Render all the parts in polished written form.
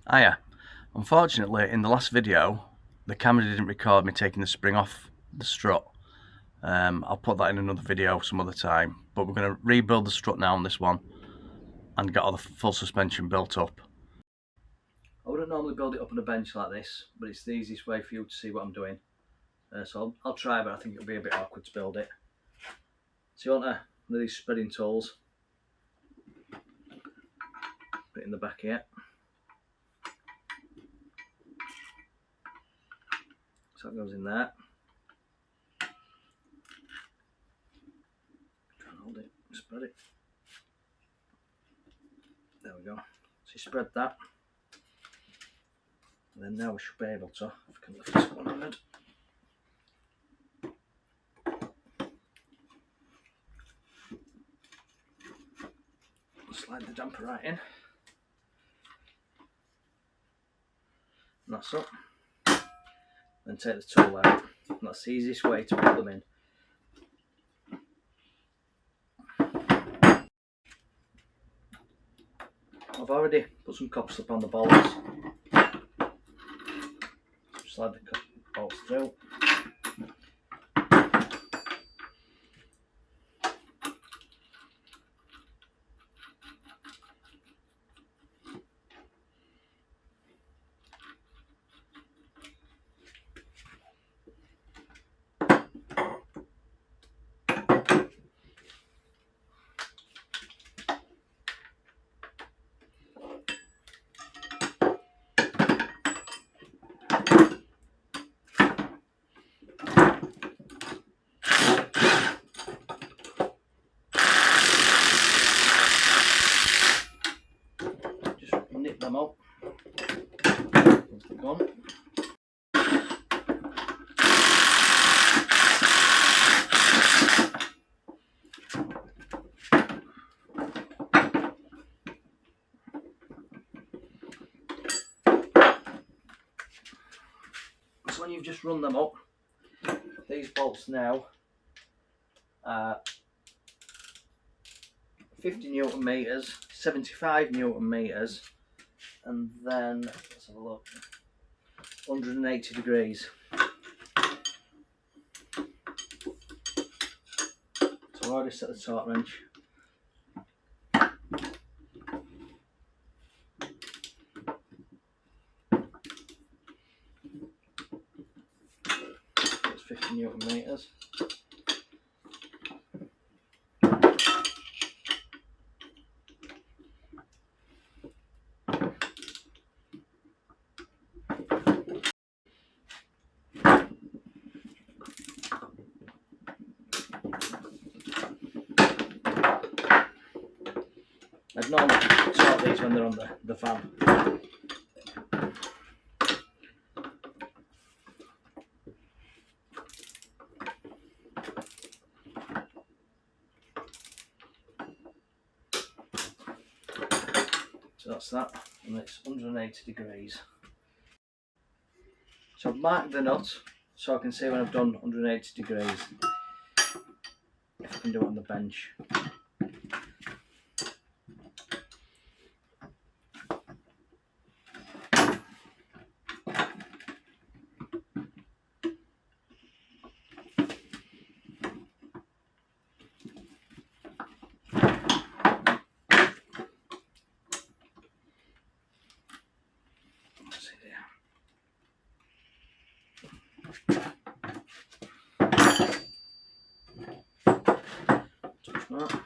Hiya. Unfortunately, in the last video, the camera didn't record me taking the spring off the strut. I'll put that in another video some other time, but we're going to rebuild the strut now on this one and get all the full suspension built up. I wouldn't normally build it up on a bench like this, but it's the easiest way for you to see what I'm doing. So I'll try, but I think it'll be a bit awkward to build it. So you want one of these spreading tools, put it in the back here. So that goes in there. Try and hold it, spread it. There we go. So you spread that. And then now we should be able to, if I can lift this one handed. Slide the damper right in. And that's up. Then take the tool out. And that's the easiest way to put them in. I've already put some copper slip on the bolts. Slide the bolts through. Nip them up. There's the gun. So when you've just run them up, these bolts now are 50 Newton meters, 75 Newton meters, and then let's have a look, 180 degrees. So I've already set the torque wrench. It's 50 Newton meters. I'd normally sort these when they're on the fan. So that's that, and it's 180 degrees. So I've marked the nut so I can see when I've done 180 degrees, if I can do it on the bench. Touch that.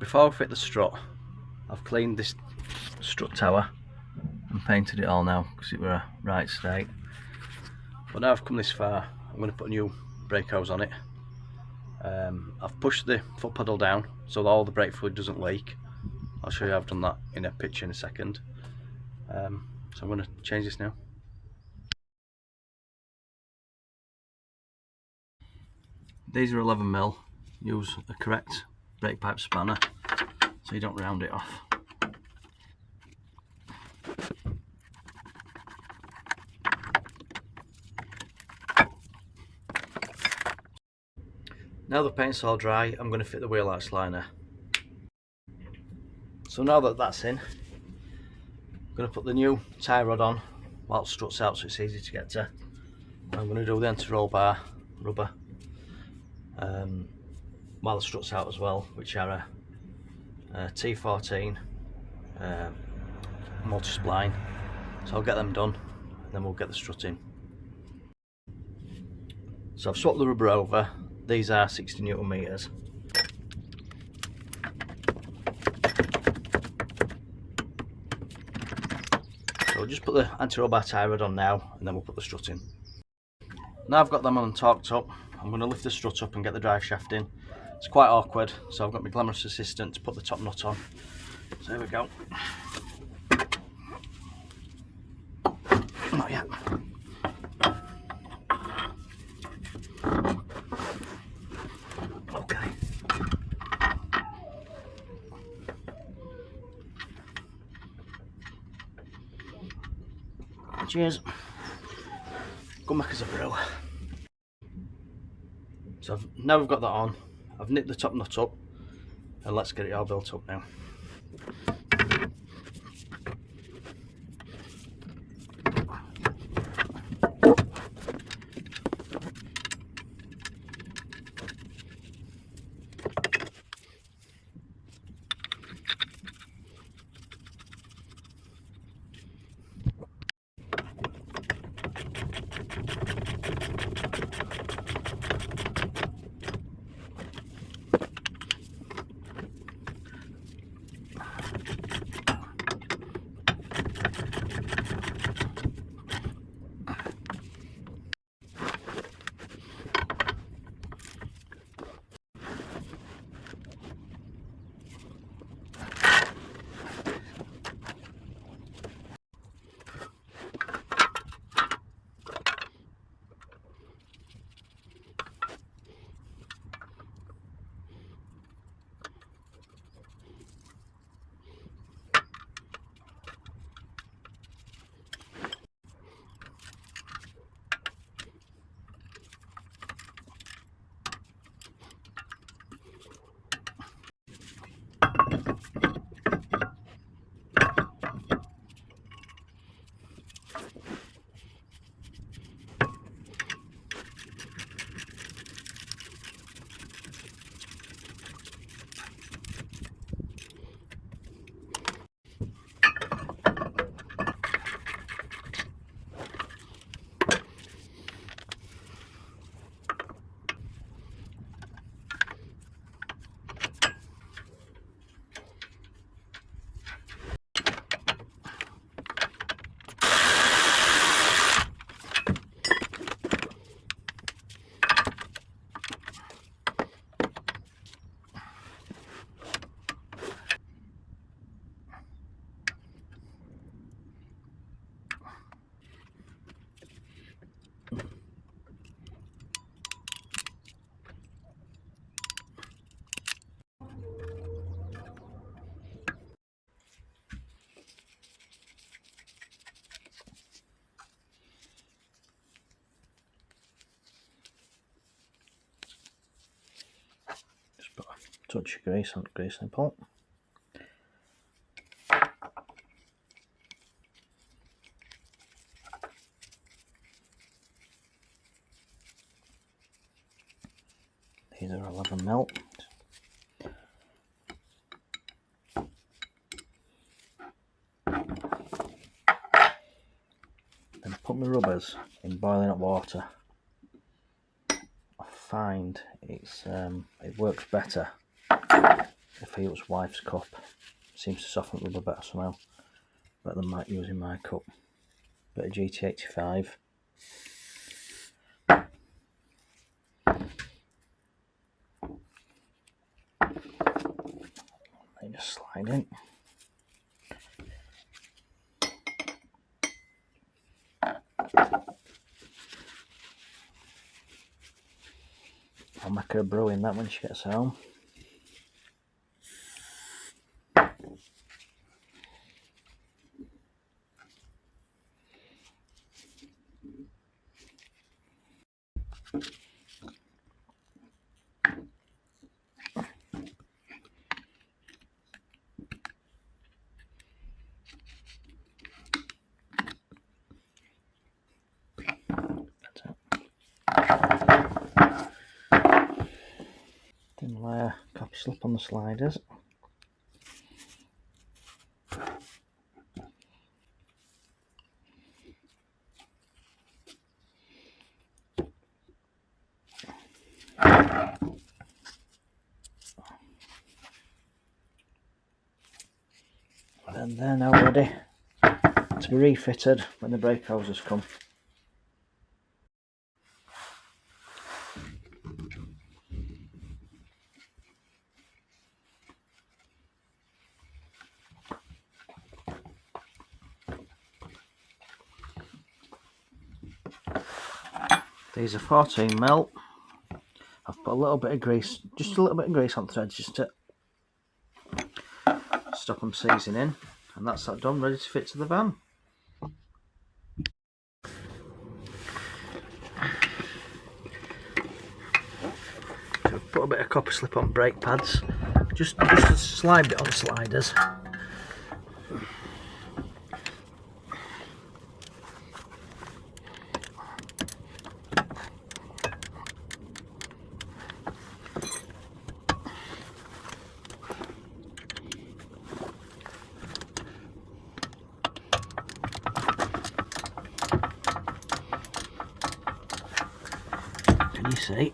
before we fit the strut, I've cleaned this strut tower and painted it all now because it were a right state. But now I've come this far, I'm going to put a new brake hose on it. I've pushed the foot pedal down so that all the brake fluid doesn't leak. I'll show you how I've done that in a picture in a second. So I'm going to change this now. These are 11mm. Use a correct brake pipe spanner so you don't round it off. Now the paint's all dry, I'm going to fit the wheel arch liner. So now that that's in, I'm going to put the new tie rod on while it struts out so it's easy to get to. I'm going to do the anti-roll bar rubber while it struts out as well, which are a T14 multi-spline. So I'll get them done and then we'll get the strut in. So I've swapped the rubber over. These are 60 Newton meters. So we'll just put the anti-roll bar tie rod on now and then we'll put the strut in. Now I've got them on and torqued up, I'm going to lift the strut up and get the drive shaft in. It's quite awkward, so I've got my glamorous assistant to put the top nut on. So here we go. Not yet. Okay. Cheers. Come back as a brew. So now we've got that on, I've nipped the top nut up and let's get it all built up now. Touch of grease on the grease nipple. These are 11mm. Then put my rubbers in boiling hot water. I find it works better if I use wife's cup. Seems to soften the rubber better somehow. Better than using my cup. Bit of GT85. I just slide in. I'll make her a brew in that when she gets home. Thin layer copper slip on the sliders. And they're now ready to be refitted when the brake hoses come. These are 14mm. I've put a little bit of grease, just a little bit of grease on the threads just to stop them seizing in, and that's that done, ready to fit to the van. So I've put a bit of copper slip on brake pads, just a slight bit on sliders. Can you see?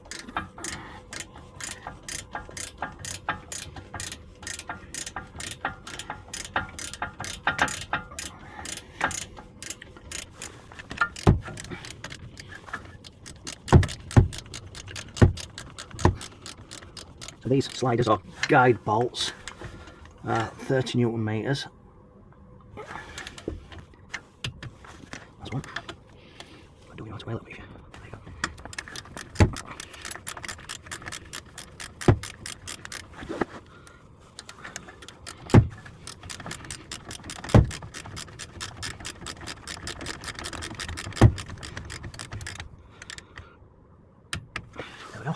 So these sliders are guide bolts, 30 Newton meters. That's one. I don't know how to weigh that with you. There you go. There we go.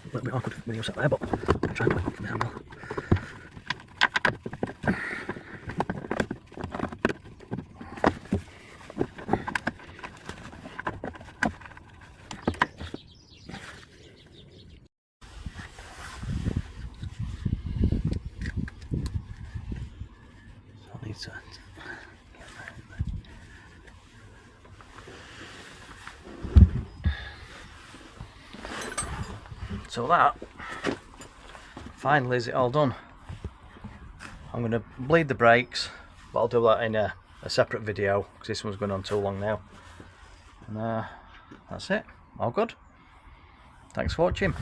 A little bit awkward when you're sat there, but I'll try and put it from the handle. So I need to get that in there. So that finally is it all done. I'm going to bleed the brakes, but I'll do that in a separate video because this one's going on too long now. And that's it, all good. Thanks for watching.